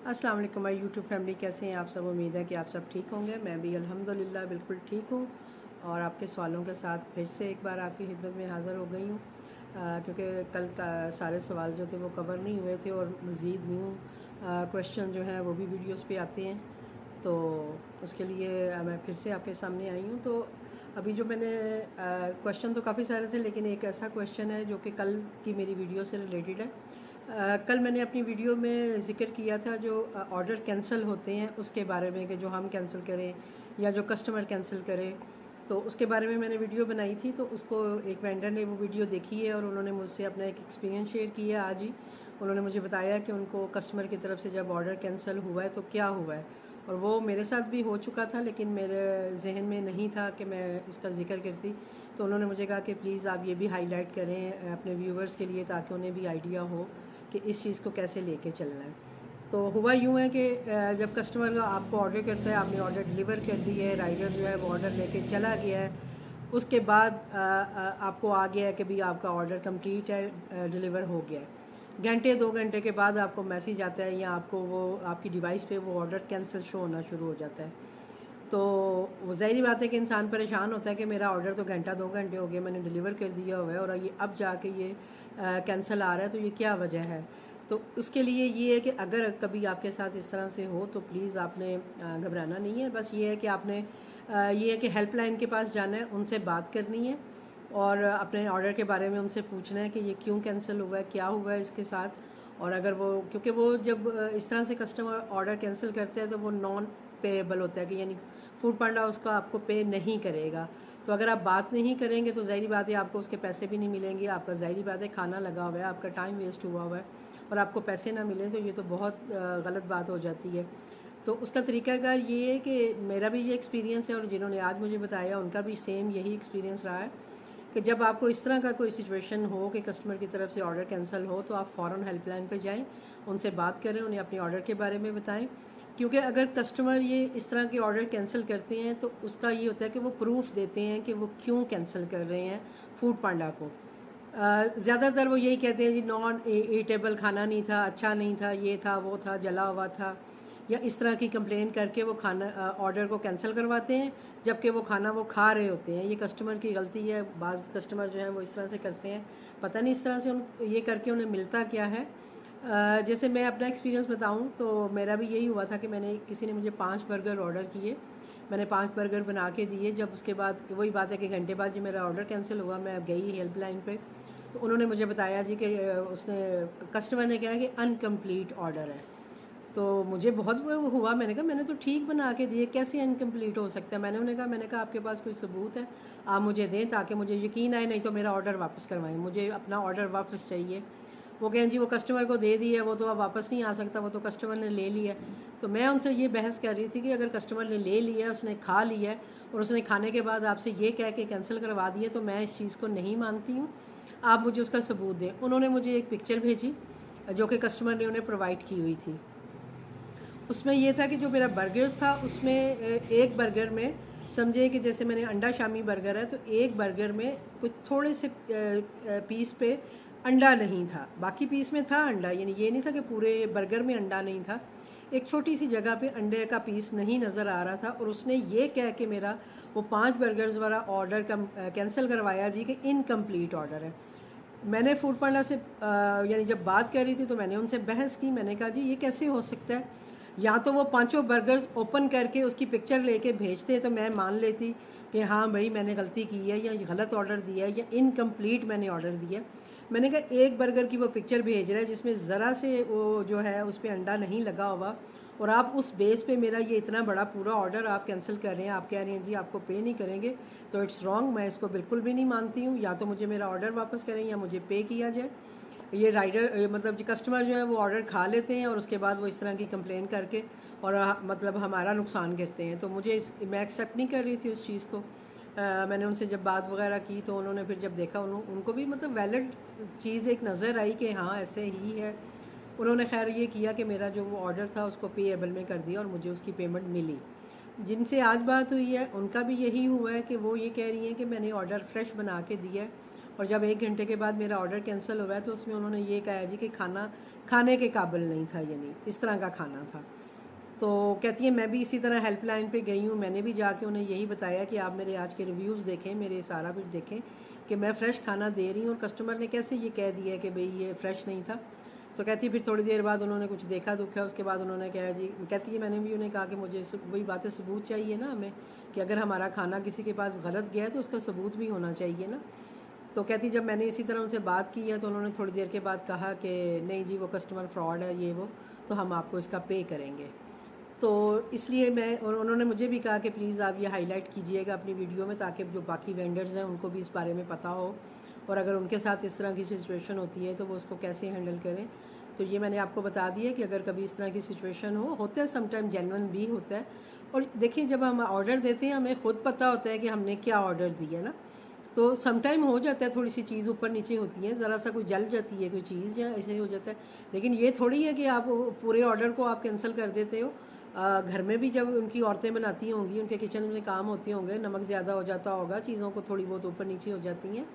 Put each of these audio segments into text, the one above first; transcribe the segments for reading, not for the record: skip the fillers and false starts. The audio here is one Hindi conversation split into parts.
अस्सलाम वालेकुम माय यूट्यूब फैमिली, कैसे हैं आप सब। उम्मीद है कि आप सब ठीक होंगे। मैं भी अल्हम्दुलिल्लाह बिल्कुल ठीक हूँ और आपके सवालों के साथ फिर से एक बार आपकी खिदमत में हाज़िर हो गई हूँ, क्योंकि कल का सारे सवाल जो थे वो कवर नहीं हुए थे और मज़ीद न्यू क्वेश्चन जो हैं वो भी वीडियोस पे आते हैं, तो उसके लिए मैं फिर से आपके सामने आई हूँ। तो अभी जो मैंने क्वेश्चन तो काफ़ी सारे थे, लेकिन एक ऐसा क्वेश्चन है जो कि कल की मेरी वीडियो से रिलेटेड है। कल मैंने अपनी वीडियो में ज़िक्र किया था जो ऑर्डर कैंसिल होते हैं उसके बारे में, कि जो हम कैंसिल करें या जो कस्टमर कैंसिल करे, तो उसके बारे में मैंने वीडियो बनाई थी। तो उसको एक वेंडर ने वो वीडियो देखी है और उन्होंने मुझसे अपना एक एक्सपीरियंस शेयर किया आज ही। उन्होंने मुझे बताया कि उनको कस्टमर की तरफ से जब ऑर्डर कैंसिल हुआ है तो क्या हुआ है, और वो मेरे साथ भी हो चुका था लेकिन मेरे जहन में नहीं था कि मैं इसका ज़िक्र करती। तो उन्होंने मुझे कहा कि प्लीज़ आप ये भी हाईलाइट करें अपने व्यूवर्स के लिए, ताकि उन्हें भी आइडिया हो कि इस चीज़ को कैसे लेके चलना है। तो हुआ यूँ है कि जब कस्टमर आपको ऑर्डर करता है, आपने ऑर्डर डिलीवर कर दी है, राइडर जो है वो ऑर्डर लेके चला गया है, उसके बाद आपको आ गया है कि भाई आपका ऑर्डर कंप्लीट है, डिलीवर हो गया है। घंटे 2 घंटे के बाद आपको मैसेज आता है या आपको वो आपकी डिवाइस पे वो ऑर्डर कैंसिल शो होना शुरू हो जाता है। तो वो ज़ाहिरी बात है कि इंसान परेशान होता है कि मेरा ऑर्डर तो घंटा 2 घंटे हो गए, मैंने डिलीवर कर दिया हुआ है और ये अब जाके ये कैंसिल आ रहा है, तो ये क्या वजह है। तो उसके लिए ये है कि अगर कभी आपके साथ इस तरह से हो तो प्लीज़ आपने घबराना नहीं है। बस ये है कि आपने ये है कि हेल्पलाइन के पास जाना है, उनसे बात करनी है और अपने ऑर्डर के बारे में उनसे पूछना है कि ये क्यों कैंसिल हुआ है, क्या हुआ है इसके साथ। और अगर वो, क्योंकि वो जब इस तरह से कस्टमर ऑर्डर कैंसिल करते हैं तो वो नॉन पेएबल होता है, कि यानी फूड पांडा उसका आपको पे नहीं करेगा। तो अगर आप बात नहीं करेंगे तो ज़ाहिरी बात है आपको उसके पैसे भी नहीं मिलेंगे, आपका ज़ाहिरी बात है खाना लगा हुआ है, आपका टाइम वेस्ट हुआ हुआ है और आपको पैसे ना मिलें, तो ये तो बहुत गलत बात हो जाती है। तो उसका तरीक़ाकार ये है कि मेरा भी ये एक्सपीरियंस है और जिन्होंने आज मुझे बताया उनका भी सेम यही एक्सपीरियंस रहा है कि जब आपको इस तरह का कोई सिचुएशन हो कि कस्टमर की तरफ से ऑर्डर कैंसिल हो, तो आप फ़ौरन हेल्पलाइन पे जाएं, उनसे बात करें, उन्हें अपने ऑर्डर के बारे में बताएं। क्योंकि अगर कस्टमर ये इस तरह के ऑर्डर कैंसिल करते हैं तो उसका ये होता है कि वो प्रूफ देते हैं कि वो क्यों कैंसिल कर रहे हैं फूड पांडा को। ज़्यादातर वो यही कहते हैं जी नॉन ईटेबल खाना नहीं था, अच्छा नहीं था, ये था, वो था, जला हुआ था, या इस तरह की कंप्लेन करके वो खाना ऑर्डर को कैंसिल करवाते हैं, जबकि वो खाना वो खा रहे होते हैं। ये कस्टमर की गलती है। बाज़ कस्टमर जो हैं वो इस तरह से करते हैं, पता नहीं इस तरह से ये करके उन्हें मिलता क्या है। जैसे मैं अपना एक्सपीरियंस बताऊं तो मेरा भी यही हुआ था कि किसी ने मुझे 5 बर्गर ऑर्डर किए, मैंने 5 बर्गर बना के दिए। जब उसके बाद वही बात है कि घंटे बाद जब मेरा ऑर्डर कैंसिल हुआ, मैं गई हेल्पलाइन पे, तो उन्होंने मुझे बताया जी कि उसने कस्टमर ने कहा कि अनकम्प्लीट ऑर्डर है। तो मुझे बहुत वो हुआ, मैंने कहा मैंने तो ठीक बना के दिए, कैसे अनकम्प्लीट हो सकता है। मैंने कहा आपके पास कोई सबूत है आप मुझे दें ताकि मुझे यकीन आए, नहीं तो मेरा ऑर्डर वापस करवाएं, मुझे अपना ऑर्डर वापस चाहिए। वो कहें जी वो कस्टमर को दे दी है, वो तो अब वापस नहीं आ सकता, वो तो कस्टमर ने ले लिया है। तो मैं उनसे ये बहस कर रही थी कि अगर कस्टमर ने ले लिया है, उसने खा लिया है और उसने खाने के बाद आपसे ये कह के कैंसिल करवा दिया, तो मैं इस चीज़ को नहीं मानती हूँ, आप मुझे उसका सबूत दें। उन्होंने मुझे एक पिक्चर भेजी जो कि कस्टमर ने उन्हें प्रोवाइड की हुई थी। उसमें ये था कि जो मेरा बर्गर था उसमें एक बर्गर में समझे कि जैसे मैंने अंडा शामी बर्गर है, तो एक बर्गर में कुछ थोड़े से पीस पे अंडा नहीं था, बाकी पीस में था अंडा। यानी ये नहीं था कि पूरे बर्गर में अंडा नहीं था, एक छोटी सी जगह पे अंडे का पीस नहीं नज़र आ रहा था। और उसने ये कह के मेरा वो 5 बर्गर्स वाला ऑर्डर कैंसिल करवाया जी कि इनकम्प्लीट ऑर्डर है। मैंने फूड पांडा से यानी जब बात कर रही थी तो मैंने उनसे बहस की। मैंने कहा जी ये कैसे हो सकता है, या तो वो पांचों बर्गर्स ओपन करके उसकी पिक्चर लेके भेजते तो मैं मान लेती कि हाँ भाई मैंने गलती की है या गलत ऑर्डर दिया है या इनकम्प्लीट मैंने ऑर्डर दिया। मैंने कहा एक बर्गर की वो पिक्चर भेज रहा है जिसमें ज़रा से वो जो है उस पर अंडा नहीं लगा हुआ, और आप उस बेस पे मेरा ये इतना बड़ा पूरा ऑर्डर आप कैंसिल कर रहे हैं, आप कह रहे हैं जी आपको पे नहीं करेंगे, तो इट्स रॉन्ग। मैं इसको बिल्कुल भी नहीं मानती हूँ, या तो मुझे मेरा ऑर्डर वापस करें या मुझे पे किया जाए। ये राइडर मतलब जो कस्टमर जो है वो ऑर्डर खा लेते हैं और उसके बाद वो इस तरह की कंप्लेन करके और मतलब हमारा नुकसान करते हैं। तो मैं एक्सेप्ट नहीं कर रही थी उस चीज़ को। मैंने उनसे जब बात वगैरह की तो उन्होंने फिर जब देखा उनको भी मतलब वैलिड चीज़ एक नज़र आई कि हाँ ऐसे ही है। उन्होंने खैर ये किया कि मेरा जो वो ऑर्डर था उसको पेएबल में कर दिया और मुझे उसकी पेमेंट मिली। जिनसे आज बात हुई है उनका भी यही हुआ है कि वो ये कह रही हैं कि मैंने ऑर्डर फ्रेश बना के दिया है और जब 1 घंटे के बाद मेरा ऑर्डर कैंसिल हुआ है तो उसमें उन्होंने ये कहा जी कि खाना खाने के काबिल नहीं था, यानी इस तरह का खाना था। तो कहती है मैं भी इसी तरह हेल्पलाइन पे गई हूँ, मैंने भी जाके उन्हें यही बताया कि आप मेरे आज के रिव्यूज़ देखें, मेरे सारा कुछ देखें कि मैं फ़्रेश खाना दे रही हूँ, और कस्टमर ने कैसे ये कह दिया कि भाई ये फ़्रेश नहीं था। तो कहती है फिर थोड़ी देर बाद उन्होंने कुछ देखा दुखा, उसके बाद उन्होंने कहा जी, कहती है मैंने भी उन्हें कहा कि मुझे वही बातें सबूत चाहिए ना हमें, कि अगर हमारा खाना किसी के पास गलत गया है तो उसका सबूत भी होना चाहिए ना। तो कहती जब मैंने इसी तरह उनसे बात की है तो उन्होंने थोड़ी देर के बाद कहा कि नहीं जी वो कस्टमर फ्रॉड है ये वो, तो हम आपको इसका पे करेंगे। तो इसलिए मैं, और उन्होंने मुझे भी कहा कि प्लीज़ आप ये हाईलाइट कीजिएगा अपनी वीडियो में, ताकि जो बाकी वेंडर्स हैं उनको भी इस बारे में पता हो, और अगर उनके साथ इस तरह की सिचुएशन होती है तो वो उसको कैसे हैंडल करें। तो ये मैंने आपको बता दिया कि अगर कभी इस तरह की सिचुएशन हो, होता है समटाइम जेन्युइन भी होता है। और देखिए जब हम ऑर्डर देते हैं हमें ख़ुद पता होता है कि हमने क्या ऑर्डर दिया ना, तो समटाइम हो जाता है थोड़ी सी चीज़ ऊपर नीचे होती है, ज़रा सा कोई जल जाती है कोई चीज़ या ऐसे ही हो जाता है। लेकिन ये थोड़ी है कि आप पूरे ऑर्डर को आप कैंसिल कर देते हो। घर में भी जब उनकी औरतें बनाती होंगी, उनके किचन में काम होते होंगे, नमक ज़्यादा हो जाता होगा, चीज़ों को थोड़ी बहुत ऊपर नीचे हो जाती हैं।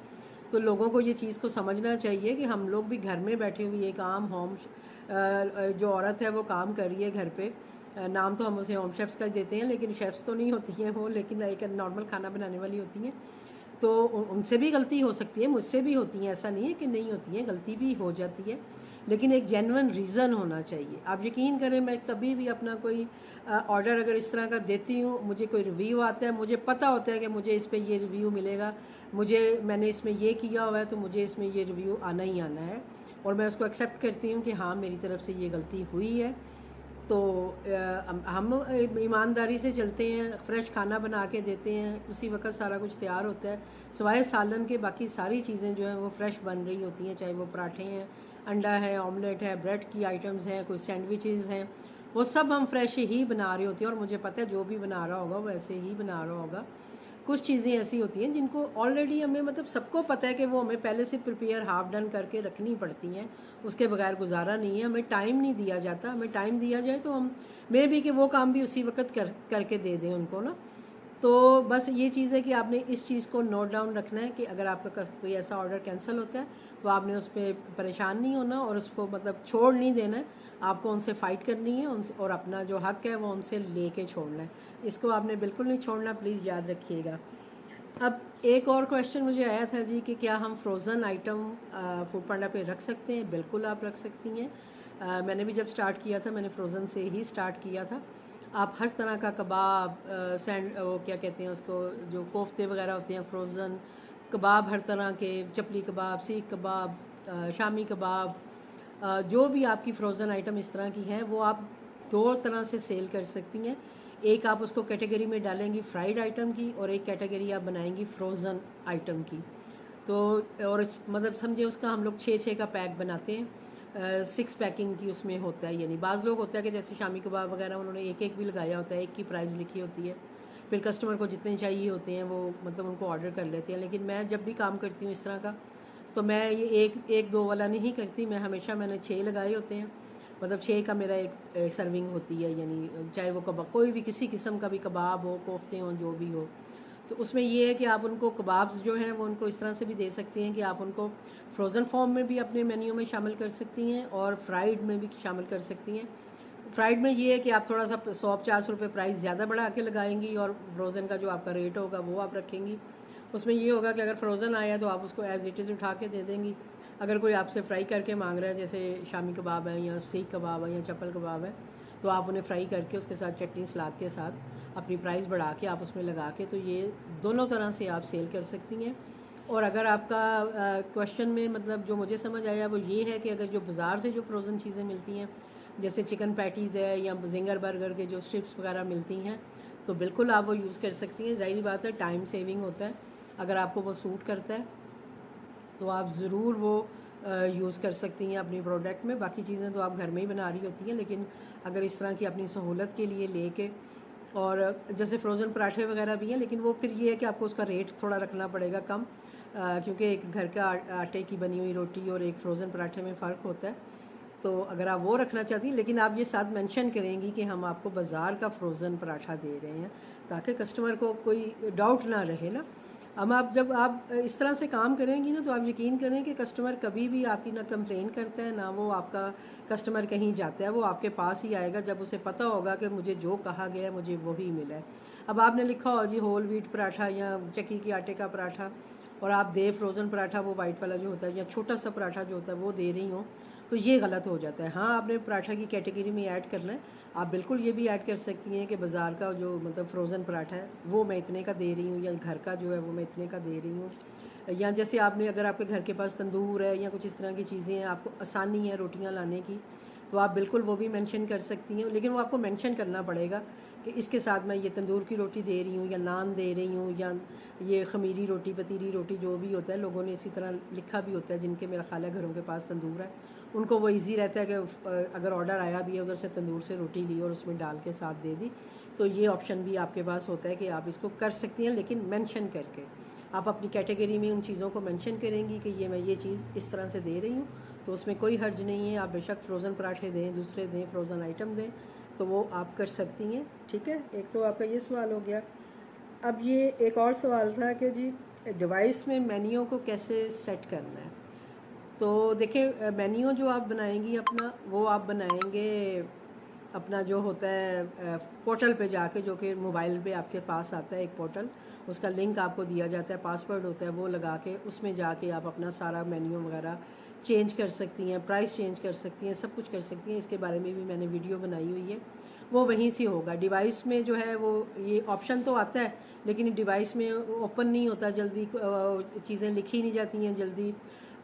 तो लोगों को ये चीज़ को समझना चाहिए कि हम लोग भी घर में बैठे हुए एक आम होम जो औरत है वो काम कर रही है घर पे। नाम तो हम उसे होम शेफ़्स का देते हैं, लेकिन शेफ़्स तो नहीं होती हैं वो, लेकिन एक नॉर्मल खाना बनाने वाली होती हैं। तो उनसे भी गलती हो सकती है, मुझसे भी होती है, ऐसा नहीं है कि नहीं होती है, गलती भी हो जाती है, लेकिन एक जेन्युइन रीज़न होना चाहिए। आप यकीन करें मैं कभी भी अपना कोई ऑर्डर अगर इस तरह का देती हूँ, मुझे कोई रिव्यू आता है, मुझे पता होता है कि मुझे इस पे ये रिव्यू मिलेगा, मैंने इसमें ये किया हुआ है तो मुझे इसमें ये रिव्यू आना ही आना है, और मैं उसको एक्सेप्ट करती हूँ कि हाँ मेरी तरफ से ये गलती हुई है। तो हम ईमानदारी से चलते हैं, फ़्रेश खाना बना के देते हैं, उसी वक्त सारा कुछ तैयार होता है, सिवाय सालन के बाकी सारी चीज़ें जो हैं वो फ़्रेश बन रही होती हैं, चाहे वो पराठे हैं, अंडा है, ऑमलेट है, ब्रेड की आइटम्स हैं, कोई सैंडविचेज़ हैं, वो सब हम फ्रेश ही बना रहे होते हैं। और मुझे पता है जो भी बना रहा होगा वो ऐसे ही बना रहा होगा। कुछ चीज़ें ऐसी होती हैं जिनको ऑलरेडी हमें मतलब सबको पता है कि वो हमें पहले से प्रिपेयर हाफ डन करके रखनी पड़ती हैं, उसके बगैर गुजारा नहीं है, हमें टाइम नहीं दिया जाता। हमें टाइम दिया जाए तो हम मे भी कि वो काम भी उसी वक्त करके दे दें उनको ना। तो बस ये चीज़ है कि आपने इस चीज़ को नोट डाउन रखना है कि अगर आपका कोई ऐसा ऑर्डर कैंसिल होता है तो आपने उस पर परेशान नहीं होना, और उसको मतलब छोड़ नहीं देना है, आपको उनसे फ़ाइट करनी है उनसे, और अपना जो हक़ है वो उनसे लेके छोड़ना है, इसको आपने बिल्कुल नहीं छोड़ना, प्लीज़ याद रखिएगा। अब एक और क्वेश्चन मुझे आया था जी कि क्या हम फ्रोज़न आइटम फूड पांडा पे रख सकते हैं? बिल्कुल आप रख सकती हैं। मैंने भी जब स्टार्ट किया था मैंने फ्रोज़न से ही स्टार्ट किया था। आप हर तरह का कबाब, वो क्या कहते हैं उसको, जो कोफ्ते वगैरह होते हैं, फ्रोज़न कबाब, हर तरह के चपली कबाब, सीख कबाब, शामी कबाब, जो भी आपकी फ्रोज़न आइटम इस तरह की हैं वो आप दो तरह से सेल कर सकती हैं। एक आप उसको कैटेगरी में डालेंगी फ्राइड आइटम की, और एक कैटेगरी आप बनाएंगी फ्रोज़न आइटम की। तो और मतलब समझे उसका हम लोग 6-6 का पैक बनाते हैं, 6 पैकिंग की उसमें होता है। यानी बाज़ लोग होता है कि जैसे शामी कबाब वगैरह उन्होंने एक भी लगाया होता है, एक की प्राइस लिखी होती है, फिर कस्टमर को जितने चाहिए होते हैं वो मतलब उनको ऑर्डर कर लेते हैं। लेकिन मैं जब भी काम करती हूँ इस तरह का, तो मैं ये एक दो वाला नहीं करती, मैं हमेशा मैंने 6 लगाए होते हैं, मतलब 6 का मेरा एक सर्विंग होती है। यानी चाहे वो कबाब कोई भी किसी किस्म का भी कबाब हो, कोफ्ते हों, जो भी हो, तो उसमें ये है कि आप उनको कबाब्स जो हैं वो उनको इस तरह से भी दे सकती हैं कि आप उनको फ्रोज़न फॉर्म में भी अपने मेन्यू में शामिल कर सकती हैं और फ्राइड में भी शामिल कर सकती हैं। फ्राइड में ये है कि आप थोड़ा सा 100-50 रुपये प्राइस ज़्यादा बढ़ा के लगाएंगी, और फ्रोज़न का जो आपका रेट होगा वो आप रखेंगी। उसमें ये होगा कि अगर फ्रोज़न आया तो आप उसको एज़ इट इज़ उठा के दे देंगी। अगर कोई आपसे फ्राई करके मांग रहा है, जैसे शामी कबाब है या सीख कबाब है या चप्पल कबाब है, तो आप उन्हें फ्राई करके उसके साथ चटनी सलाद के साथ अपनी प्राइस बढ़ा के आप उसमें लगा के, तो ये दोनों तरह से आप सेल कर सकती हैं। और अगर आपका क्वेश्चन में मतलब जो मुझे समझ आया वो ये है कि अगर जो बाज़ार से जो फ्रोज़न चीज़ें मिलती हैं, जैसे चिकन पैटीज़ है या जिंगर बर्गर के जो स्ट्रिप्स वगैरह मिलती हैं, तो बिल्कुल आप वो यूज़ कर सकती हैं। ज़ाहिर बात है टाइम सेविंग होता है, अगर आपको वो सूट करता है तो आप ज़रूर वो यूज़ कर सकती हैं अपनी प्रोडक्ट में। बाकी चीज़ें तो आप घर में ही बना रही होती हैं, लेकिन अगर इस तरह की अपनी सहूलत के लिए लेके, और जैसे फ्रोज़न पराठे वगैरह भी हैं, लेकिन वो फिर ये है कि आपको उसका रेट थोड़ा रखना पड़ेगा कम, क्योंकि एक घर का आटे की बनी हुई रोटी और एक फ्रोज़न पराठे में फ़र्क होता है। तो अगर आप वो रखना चाहती हैं, लेकिन आप ये साथ मेंशन करेंगी कि हम आपको बाज़ार का फ्रोज़न पराठा दे रहे हैं, ताकि कस्टमर को कोई डाउट ना रहे ना। अब आप जब आप इस तरह से काम करेंगी ना, तो आप यकीन करें कि कस्टमर कभी भी आपकी ना कंप्लेन करता है, ना वो आपका कस्टमर कहीं जाता है, वो आपके पास ही आएगा जब उसे पता होगा कि मुझे जो कहा गया है मुझे वही मिला है। अब आपने लिखा हो जी होल व्हीट पराठा या चक्की की आटे का पराठा, और आप दे फ्रोज़न पराठा, वो वाइट वाला जो होता है, या छोटा सा पराठा जो होता है वो दे रही हो, तो ये गलत हो जाता है। हाँ, आपने पराठा की कैटेगरी में ऐड करना है। आप बिल्कुल ये भी ऐड कर सकती हैं कि बाज़ार का जो मतलब फ्रोज़न पराठा है वो मैं इतने का दे रही हूँ, या घर का जो है वो मैं इतने का दे रही हूँ। या जैसे आपने, अगर आपके घर के पास तंदूर है या कुछ इस तरह की चीज़ें हैं, आपको आसानी है रोटियां लाने की, तो आप बिल्कुल वो भी मेंशन कर सकती हैं। लेकिन वो आपको मेंशन करना पड़ेगा कि इसके साथ मैं ये तंदूर की रोटी दे रही हूँ, या नान दे रही हूँ, या ये खमीरी रोटी, पतीली रोटी, जो भी होता है, लोगों ने इसी तरह लिखा भी होता है जिनके मेरा ख्याल है घरों के पास तंदूर है, उनको वो इजी रहता है कि अगर ऑर्डर आया भी है उधर से तंदूर से रोटी ली और उसमें डाल के साथ दे दी, तो ये ऑप्शन भी आपके पास होता है कि आप इसको कर सकती हैं, लेकिन मेंशन करके। आप अपनी कैटेगरी में उन चीज़ों को मेंशन करेंगी कि ये मैं ये चीज़ इस तरह से दे रही हूँ, तो उसमें कोई हर्ज नहीं है। आप बेशक फ्रोज़न पराठे दें, दूसरे दें, फ्रोज़न आइटम दें, तो वो आप कर सकती हैं। ठीक है, एक तो आपका ये सवाल हो गया। अब ये एक और सवाल था कि जी डिवाइस में मेन्यू को कैसे सेट करना है। तो देखिए, मेन्यू जो आप बनाएंगी अपना, वो आप बनाएंगे अपना जो होता है पोर्टल पे जाके, जो कि मोबाइल पे आपके पास आता है एक पोर्टल, उसका लिंक आपको दिया जाता है, पासवर्ड होता है, वो लगा के उसमें जाके आप अपना सारा मेन्यू वगैरह चेंज कर सकती हैं, प्राइस चेंज कर सकती हैं, सब कुछ कर सकती हैं। इसके बारे में भी मैंने वीडियो बनाई हुई है, वो वहीं से होगा। डिवाइस में जो है वो ये ऑप्शन तो आता है, लेकिन डिवाइस में ओपन नहीं होता जल्दी, चीज़ें लिखी नहीं जाती हैं जल्दी।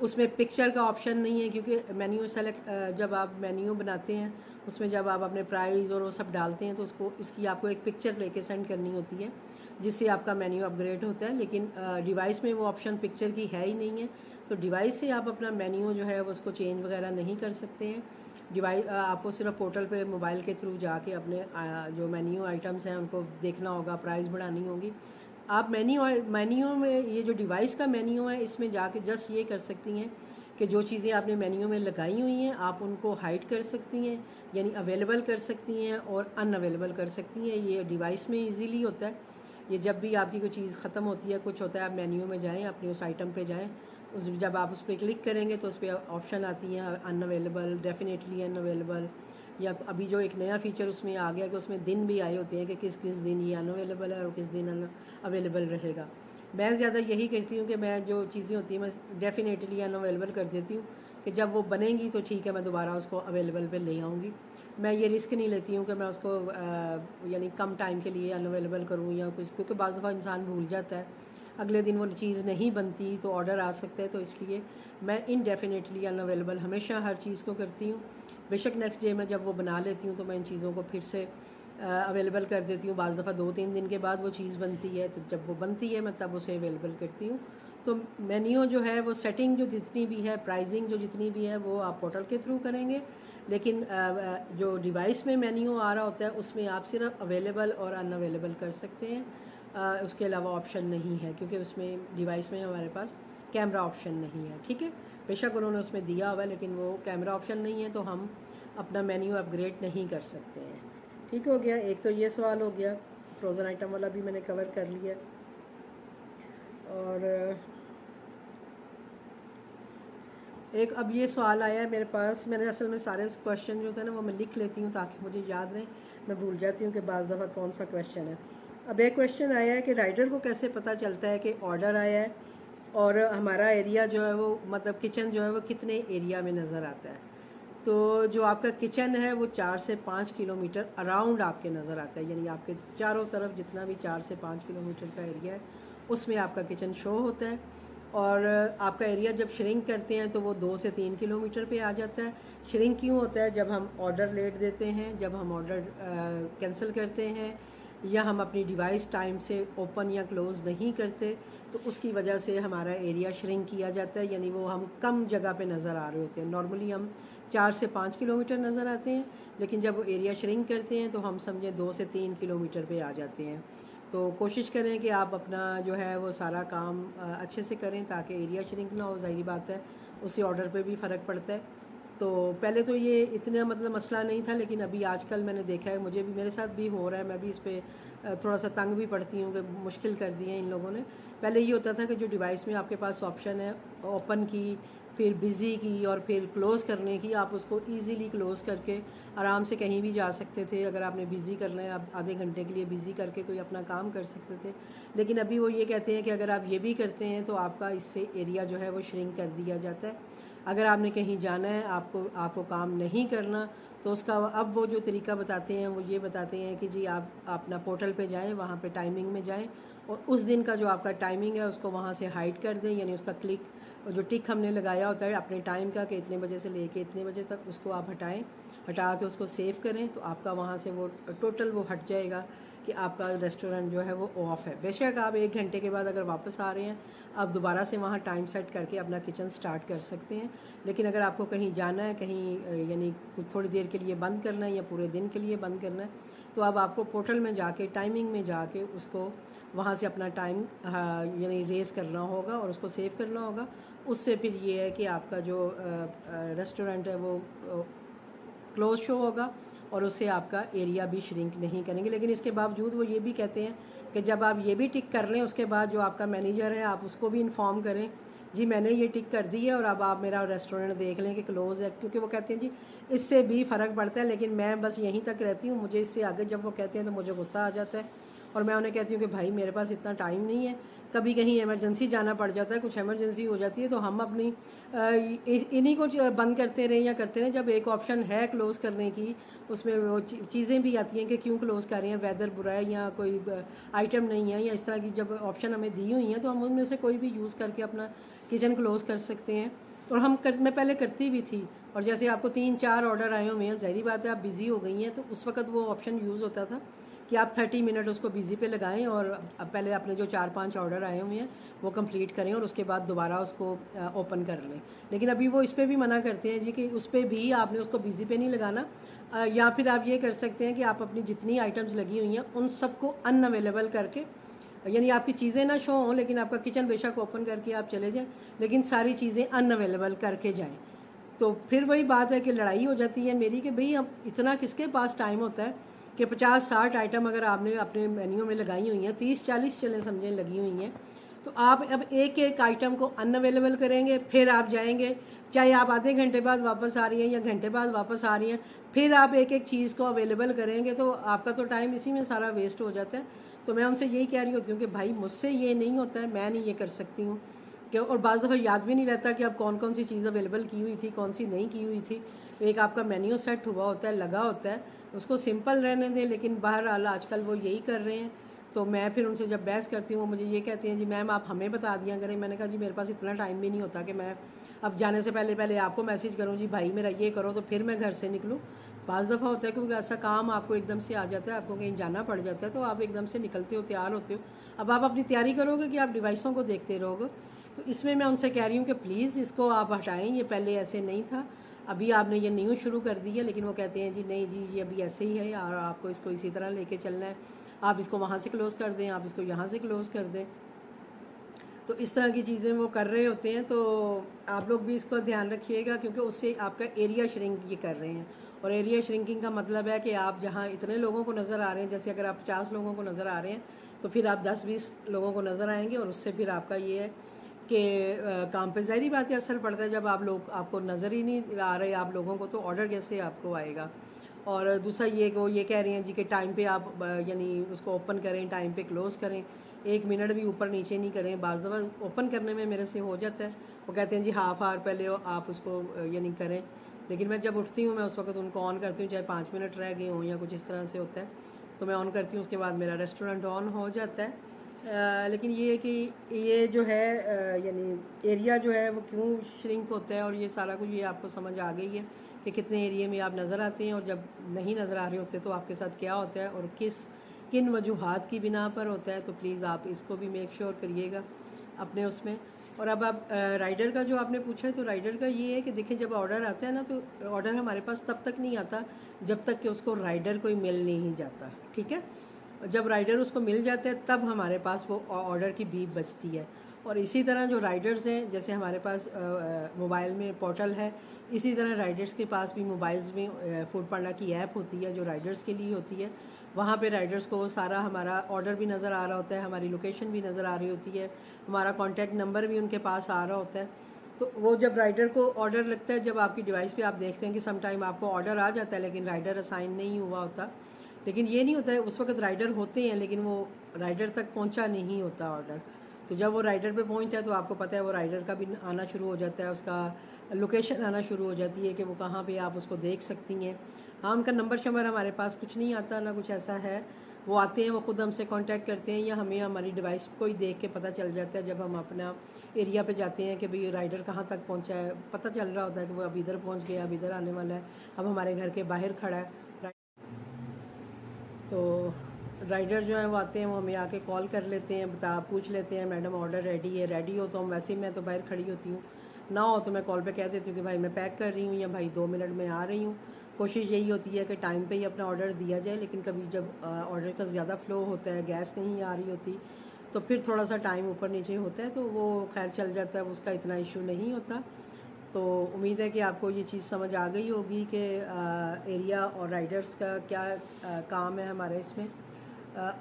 उसमें पिक्चर का ऑप्शन नहीं है, क्योंकि मेन्यू सेलेक्ट, जब आप मेन्यू बनाते हैं उसमें जब आप अपने प्राइस और वो सब डालते हैं, तो उसको उसकी आपको एक पिक्चर लेके सेंड करनी होती है, जिससे आपका मेन्यू अपग्रेड होता है। लेकिन डिवाइस में वो ऑप्शन पिक्चर की है ही नहीं है, तो डिवाइस से आप अपना मेन्यू जो है वो उसको चेंज वगैरह नहीं कर सकते हैं। डिवाइस आपको सिर्फ पोर्टल पे मोबाइल के थ्रू जाके अपने जो मेन्यू आइटम्स हैं उनको देखना होगा, प्राइस बढ़ानी होगी। आप मेन्यू में ये जो डिवाइस का मेन्यू है, इसमें जाके जस्ट ये कर सकती हैं कि जो चीज़ें आपने मेन्यू में लगाई हुई हैं आप उनको हाइड कर सकती हैं, यानी अवेलेबल कर सकती हैं और अनअवेलेबल कर सकती हैं। ये डिवाइस में इजीली होता है। ये जब भी आपकी कोई चीज़ ख़त्म होती है, कुछ होता है, आप मेन्यू में जाएं, अपने उस आइटम पे जाएं, उस जब आप उस पर क्लिक करेंगे तो उस पर ऑप्शन आती हैं अनअवेलेबल, डेफिनेटली अनअवेलेबल, या अभी जो एक नया फीचर उसमें आ गया कि उसमें दिन भी आए होते हैं कि किस किस दिन ये अनअवेलेबल है और किस दिन अवेलेबल रहेगा। मैं ज़्यादा यही करती हूँ कि मैं जो चीज़ें होती हैं मैं डेफिनेटली अनअवेलेबल कर देती हूँ, कि जब वो बनेंगी तो ठीक है, मैं दोबारा उसको अवेलेबल पे ले आऊँगी। मैं ये रिस्क नहीं लेती हूँ कि मैं उसको यानी कम टाइम के लिए अनअवेलेबल करूँ या कुछ, क्योंकि बाज़ दफ़ा इंसान भूल जाता है, अगले दिन वो चीज़ नहीं बनती तो ऑर्डर आ सकता है, तो इसलिए मैं इनडेफिनेटली अनअवेलेबल हमेशा हर चीज़ को करती हूँ। बेशक नेक्स्ट डे में जब वो बना लेती हूँ तो मैं इन चीज़ों को फिर से अवेलेबल कर देती हूँ। बाज़ दफ़ा 2-3 दिन के बाद वो चीज़ बनती है, तो जब वो बनती है मैं तब उसे अवेलेबल करती हूँ। तो मेन्यू जो है वो सेटिंग जो जितनी भी है, प्राइसिंग जो जितनी भी है, वो आप पोर्टल के थ्रू करेंगे। लेकिन जो डिवाइस में मेन्यू आ रहा होता है उसमें आप सिर्फ अवेलेबल और अनअवेलेबल कर सकते हैं, उसके अलावा ऑप्शन नहीं है, क्योंकि उसमें डिवाइस में हमारे पास कैमरा ऑप्शन नहीं है। ठीक है, बेशक उन्होंने उसमें दिया हुआ है, लेकिन वो कैमरा ऑप्शन नहीं है, तो हम अपना मेन्यू अपग्रेड नहीं कर सकते हैं। ठीक हो गया, एक तो ये सवाल हो गया। फ्रोज़न आइटम वाला भी मैंने कवर कर लिया। और एक अब ये सवाल आया है मेरे पास, मैंने असल में सारे क्वेश्चन जो थे ना वो मैं लिख लेती हूँ ताकि मुझे याद रहे, मैं भूल जाती हूँ कि बाज़ दफ़ा कौन सा क्वेश्चन है। अब एक क्वेश्चन आया है कि राइडर को कैसे पता चलता है कि ऑर्डर आया है और हमारा एरिया जो है वो, मतलब किचन जो है वो कितने एरिया में नज़र आता है। तो जो आपका किचन है वो 4 से 5 किलोमीटर अराउंड आपके नज़र आता है, यानी आपके चारों तरफ जितना भी 4 से 5 किलोमीटर का एरिया है उसमें आपका किचन शो होता है। और आपका एरिया जब श्रिंक करते हैं तो वो 2 से 3 किलोमीटर पे आ जाता है। श्रिंक क्यों होता है? जब हम ऑर्डर लेट देते हैं, जब हम ऑर्डर कैंसिल करते हैं, या हम अपनी डिवाइस टाइम से ओपन या क्लोज़ नहीं करते, तो उसकी वजह से हमारा एरिया श्रिंक किया जाता है, यानी वो हम कम जगह पे नज़र आ रहे होते हैं। नॉर्मली हम 4 से 5 किलोमीटर नज़र आते हैं, लेकिन जब वो एरिया श्रिंक करते हैं तो हम समझें 2 से 3 किलोमीटर पे आ जाते हैं। तो कोशिश करें कि आप अपना जो है वो सारा काम अच्छे से करें ताकि एरिया श्रिंक ना हो। ज़ाहिर बात है उससे ऑर्डर पे भी फ़र्क पड़ता है। तो पहले तो ये इतना मतलब मसला नहीं था, लेकिन अभी आजकल मैंने देखा है, मेरे साथ भी हो रहा है, मैं भी इस पर थोड़ा सा तंग भी पड़ती हूँ कि मुश्किल कर दी है इन लोगों ने। पहले ये होता था कि जो डिवाइस में आपके पास ऑप्शन है ओपन की, फिर बिज़ी की और फिर क्लोज़ करने की, आप उसको इजीली क्लोज़ करके आराम से कहीं भी जा सकते थे। अगर आपने बिज़ी करना है, आप आधे घंटे के लिए बिज़ी करके कोई अपना काम कर सकते थे। लेकिन अभी वो ये कहते हैं कि अगर आप ये भी करते हैं तो आपका इससे एरिया जो है वो श्रिंक कर दिया जाता है। अगर आपने कहीं जाना है, आपको काम नहीं करना, तो उसका अब वो जो तरीका बताते हैं वो ये बताते हैं कि जी आप अपना पोर्टल पे जाएं, वहाँ पे टाइमिंग में जाएं और उस दिन का जो आपका टाइमिंग है उसको वहाँ से हाइड कर दें, यानी उसका क्लिक जो टिक हमने लगाया होता है अपने टाइम का कि इतने बजे से लेके इतने बजे तक, उसको आप हटा के उसको सेव करें, तो आपका वहाँ से वो टोटल वो हट जाएगा कि आपका रेस्टोरेंट जो है वो ऑफ है। बेशक आप 1 घंटे के बाद अगर वापस आ रहे हैं, आप दोबारा से वहाँ टाइम सेट करके अपना किचन स्टार्ट कर सकते हैं। लेकिन अगर आपको कहीं जाना है, कहीं यानी थोड़ी देर के लिए बंद करना है या पूरे दिन के लिए बंद करना है, तो अब आपको पोर्टल में जाके टाइमिंग में जाके उसको वहाँ से अपना टाइम यानी रेस करना होगा और उसको सेव करना होगा। उससे फिर ये है कि आपका जो रेस्टोरेंट है वो क्लोज शो होगा और उससे आपका एरिया भी श्रिंक नहीं करेंगे। लेकिन इसके बावजूद वो ये भी कहते हैं कि जब आप ये भी टिक कर लें, उसके बाद जो आपका मैनेजर है आप उसको भी इन्फॉर्म करें, जी मैंने ये टिक कर दी है और अब आप मेरा रेस्टोरेंट देख लें कि क्लोज़ है। क्योंकि वो कहते हैं जी इससे भी फ़र्क पड़ता है, लेकिन मैं बस यहीं तक रहती हूँ, मुझे इससे आगे जब वो कहते हैं तो मुझे गुस्सा आ जाता है और मैं उन्हें कहती हूँ कि भाई मेरे पास इतना टाइम नहीं है, कभी कहीं इमरजेंसी जाना पड़ जाता है, कुछ इमरजेंसी हो जाती है, तो हम अपनी इन्हीं को बंद करते रहें या करते रहें। जब एक ऑप्शन है क्लोज़ करने की, उसमें वो चीज़ें भी आती हैं कि क्यों क्लोज़ कर रहे हैं, वेदर बुरा है या कोई आइटम नहीं है या इस तरह की जब ऑप्शन हमें दी हुई हैं, तो हम उनमें से कोई भी यूज़ करके अपना किचन क्लोज़ कर सकते हैं। और मैं पहले करती भी थी, और जैसे आपको 3-4 ऑर्डर आए हुए हैं, ज़ाहिर बात है आप बिज़ी हो गई हैं, तो उस वक्त वो ऑप्शन यूज़ होता था कि आप 30 मिनट उसको बिज़ी पे लगाएं और अब पहले अपने जो 4-5 ऑर्डर आए हुए हैं वो कंप्लीट करें और उसके बाद दोबारा उसको ओपन कर लें। लेकिन अभी वो इस पर भी मना करते हैं जी कि उस पर भी आपने उसको बिज़ी पे नहीं लगाना, या फिर आप ये कर सकते हैं कि आप अपनी जितनी आइटम्स लगी हुई हैं उन सबको अनअवेलेबल करके, यानी आपकी चीज़ें ना शो हों लेकिन आपका किचन बेशक ओपन करके आप चले जाएं, लेकिन सारी चीज़ें अनअवेलेबल करके जाएं। तो फिर वही बात है कि लड़ाई हो जाती है मेरी कि भाई अब इतना किसके पास टाइम होता है कि 50-60 आइटम अगर आपने अपने मेन्यू में लगाई हुई हैं, 30-40 चलें समझें लगी हुई हैं, तो आप अब एक एक आइटम को अनअवेलेबल करेंगे, फिर आप जाएंगे, चाहे आप आधे घंटे बाद वापस आ रही हैं या घंटे बाद वापस आ रही हैं, फिर आप एक एक चीज़ को अवेलेबल करेंगे, तो आपका तो टाइम इसी में सारा वेस्ट हो जाता है। तो मैं उनसे यही कह रही होती हूँ कि भाई मुझसे ये नहीं होता है, मैं नहीं ये कर सकती हूँ कि, और बाज़ दफ़ा याद भी नहीं रहता कि अब कौन कौन सी चीज़ अवेलेबल की हुई थी, कौन सी नहीं की हुई थी। तो एक आपका मेन्यू सेट हुआ होता है, लगा होता है, उसको सिंपल रहने दें, लेकिन बहरहाल आजकल वो यही कर रहे हैं। तो मैं फिर उनसे जब बहस करती हूँ, मुझे ये कहती हैं जी मैम आप हमें बता दिया करें। मैंने कहा जी मेरे पास इतना टाइम भी नहीं होता कि मैं अब जाने से पहले पहले आपको मैसेज करूँ जी भाई मेरा ये करो, तो फिर मैं घर से निकलूँ। बाज़ दफ़ा होता है क्योंकि ऐसा काम आपको एकदम से आ जाता है, आपको कहीं जाना पड़ जाता है, तो आप एकदम से निकलते हो, तैयार होते हो। अब आप अपनी तैयारी करोगे कि आप डिवाइसों को देखते रहोगे। तो इसमें मैं उनसे कह रही हूँ कि प्लीज़ इसको आप हटाएं, ये पहले ऐसे नहीं था, अभी आपने ये न्यू शुरू कर दी है। लेकिन वो कहते हैं जी नहीं जी ये अभी ऐसे ही है और आपको इसको इसी तरह लेके चलना है, आप इसको वहाँ से क्लोज़ कर दें, आप इसको यहाँ से क्लोज़ कर दें। तो इस तरह की चीज़ें वो कर रहे होते हैं। तो आप लोग भी इसको ध्यान रखिएगा, क्योंकि उससे आपका एरिया श्रिंक ये कर रहे हैं। और एरिया श्रिंकिंग का मतलब है कि आप जहाँ इतने लोगों को नज़र आ रहे हैं, जैसे अगर आप 50 लोगों को नज़र आ रहे हैं, तो फिर आप 10-20 लोगों को नज़र आएंगे और उससे फिर आपका ये है कि काम पे ज़ाहिर बात है असर पड़ता है। जब आपको नज़र ही नहीं आ रहे आप लोगों को, तो ऑर्डर कैसे आपको आएगा। और दूसरा ये वो ये कह रहे हैं जी कि टाइम पे आप यानी उसको ओपन करें, टाइम पे क्लोज़ करें, 1 मिनट भी ऊपर नीचे नहीं करें। बाज़ दफ़ा ओपन करने में मेरे से हो जाता है, वो कहते हैं जी हाफ़ आवर पहले आप उसको यानी करें, लेकिन मैं जब उठती हूँ मैं उस वक्त उनको ऑन करती हूँ, चाहे 5 मिनट रह गए हों या कुछ इस तरह से होता है, तो मैं ऑन करती हूँ, उसके बाद मेरा रेस्टोरेंट ऑन हो जाता है। लेकिन ये कि ये जो है यानी एरिया जो है वो क्यों श्रिंक होता है, और ये सारा कुछ ये आपको समझ आ गई है कि कितने एरिया में आप नज़र आते हैं और जब नहीं नज़र आ रहे होते तो आपके साथ क्या होता है और किन वजूहात की बिना पर होता है। तो प्लीज़ आप इसको भी मेक श्योर करिएगा अपने उसमें। और अब आप राइडर का जो आपने पूछा है, तो राइडर का ये है कि देखिए जब ऑर्डर आता है ना, तो ऑर्डर हमारे पास तब तक नहीं आता जब तक कि उसको राइडर कोई मिल नहीं जाता, ठीक है। जब राइडर उसको मिल जाता है तब हमारे पास वो ऑर्डर की बीप बजती है। और इसी तरह जो राइडर्स हैं, जैसे हमारे पास मोबाइल में पोर्टल है, इसी तरह राइडर्स के पास भी मोबाइल्स में फूड पांडा की ऐप होती है जो राइडर्स के लिए होती है। वहाँ पे राइडर्स को सारा हमारा ऑर्डर भी नज़र आ रहा होता है, हमारी लोकेशन भी नज़र आ रही होती है, हमारा कॉन्टैक्ट नंबर भी उनके पास आ रहा होता है। तो वो जब राइडर को ऑर्डर लगता है, जब आपकी डिवाइस पे आप देखते हैं कि सम टाइम आपको ऑर्डर आ जाता है लेकिन राइडर असाइन नहीं हुआ होता, लेकिन ये नहीं होता है, उस वक्त राइडर होते हैं लेकिन वो राइडर तक पहुंचा नहीं होता ऑर्डर। तो जब वो राइडर पे पहुंचता है तो आपको पता है वो राइडर का भी आना शुरू हो जाता है, उसका लोकेशन आना शुरू हो जाती है कि वो कहाँ पे आप उसको देख सकती हैं। हाँ, उनका नंबर शंबर हमारे पास कुछ नहीं आता, ना कुछ ऐसा है। वो आते हैं, वो ख़ुद हमसे कांटेक्ट करते हैं या हमें हमारी डिवाइस को ही देख के पता चल जाता है जब हम अपना एरिया पे जाते हैं कि भाई राइडर कहाँ तक पहुँचा है। पता चल रहा होता है कि वो अब इधर पहुँच गया, अब इधर आने वाला है, अब हमारे घर के बाहर खड़ा है। तो राइडर जो है वो आते हैं, वो हमें आके कॉल कर लेते हैं, पूछ लेते हैं मैडम ऑर्डर रेडी है। रेडी हो तो हम वैसे ही, मैं तो बाहर खड़ी होती हूँ, ना हो तो मैं कॉल पे कह देती हूँ कि भाई मैं पैक कर रही हूँ या भाई 2 मिनट में आ रही हूँ। कोशिश यही होती है कि टाइम पे ही अपना ऑर्डर दिया जाए, लेकिन कभी जब ऑर्डर का ज़्यादा फ़्लो होता है, गैस नहीं आ रही होती, तो फिर थोड़ा सा टाइम ऊपर नीचे होता है, तो वो खैर चल जाता है, उसका इतना इशू नहीं होता। तो उम्मीद है कि आपको ये चीज़ समझ आ गई होगी कि एरिया और राइडर्स का क्या काम है हमारे इसमें।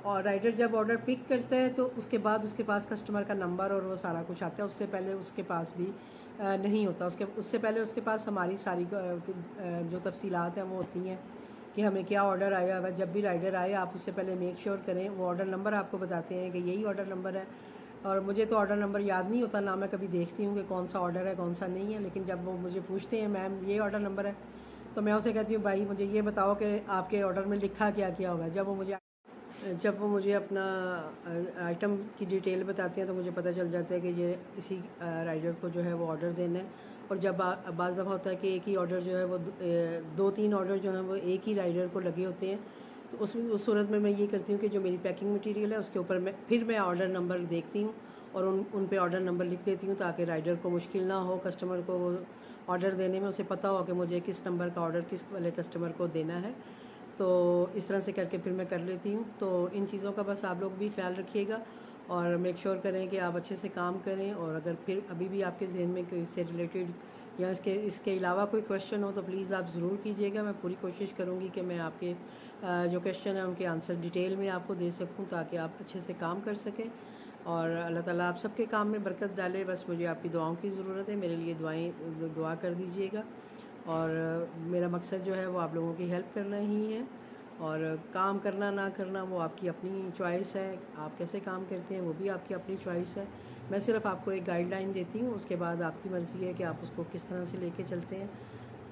और राइडर जब ऑर्डर पिक करता है तो उसके बाद उसके पास कस्टमर का नंबर और वो सारा कुछ आता है, उससे पहले उसके पास भी नहीं होता। उससे पहले उसके पास हमारी सारी जो तफसीलात हैं वो होती हैं कि हमें क्या ऑर्डर आया है। जब भी राइडर आए आप उससे पहले मेक श्योर करें, वो ऑर्डर नंबर आपको बताते हैं कि यही ऑर्डर नंबर है। और मुझे तो ऑर्डर नंबर याद नहीं होता, ना मैं कभी देखती हूँ कि कौन सा ऑर्डर है कौन सा नहीं है, लेकिन जब वो मुझे पूछते हैं मैम ये ऑर्डर नंबर है, तो मैं उसे कहती हूँ भाई मुझे ये बताओ कि आपके ऑर्डर में लिखा क्या क्या होगा। जब वो मुझे अपना आइटम की डिटेल बताते हैं तो मुझे पता चल जाता है कि ये इसी राइडर को जो है वो ऑर्डर देना है। और जब बाज़ दफ़ा होता है कि एक ही ऑर्डर जो है वो 2-3 ऑर्डर जो हैं वो एक ही राइडर को लगे होते हैं, तो उस सूरत में मैं ये करती हूँ कि जो मेरी पैकिंग मटेरियल है उसके ऊपर मैं ऑर्डर नंबर देखती हूँ और उन पे ऑर्डर नंबर लिख देती हूँ, ताकि राइडर को मुश्किल ना हो, कस्टमर को ऑर्डर देने में उसे पता हो कि मुझे किस नंबर का ऑर्डर किस वाले कस्टमर को देना है। तो इस तरह से करके फिर मैं कर लेती हूँ। तो इन चीज़ों का बस आप लोग भी ख्याल रखिएगा और मेक श्योर करें कि आप अच्छे से काम करें। और अगर फिर अभी भी आपके जहन में कोई इससे रिलेटेड या इसके अलावा कोई क्वेश्चन हो तो प्लीज़ आप ज़रूर कीजिएगा। मैं पूरी कोशिश करूँगी कि मैं आपके जो क्वेश्चन है उनके आंसर डिटेल में आपको दे सकूँ, ताकि आप अच्छे से काम कर सकें। और अल्लाह ताला आप सबके काम में बरकत डाले। बस मुझे आपकी दुआओं की ज़रूरत है, मेरे लिए दुआ कर दीजिएगा। और मेरा मकसद जो है वो आप लोगों की हेल्प करना ही है। और काम करना ना करना वो आपकी अपनी चॉइस है, आप कैसे काम करते हैं वो भी आपकी अपनी चॉइस है। मैं सिर्फ आपको एक गाइडलाइन देती हूँ, उसके बाद आपकी मर्ज़ी है कि आप उसको किस तरह से लेके चलते हैं।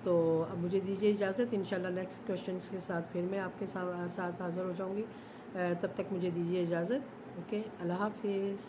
तो अब मुझे दीजिए इजाज़त, इंशाल्लाह नेक्स्ट क्वेश्चंस के साथ फिर मैं आपके साथ हाज़िर हो जाऊँगी। तब तक मुझे दीजिए इजाज़त। ओके, अल्लाह हाफ़िज़।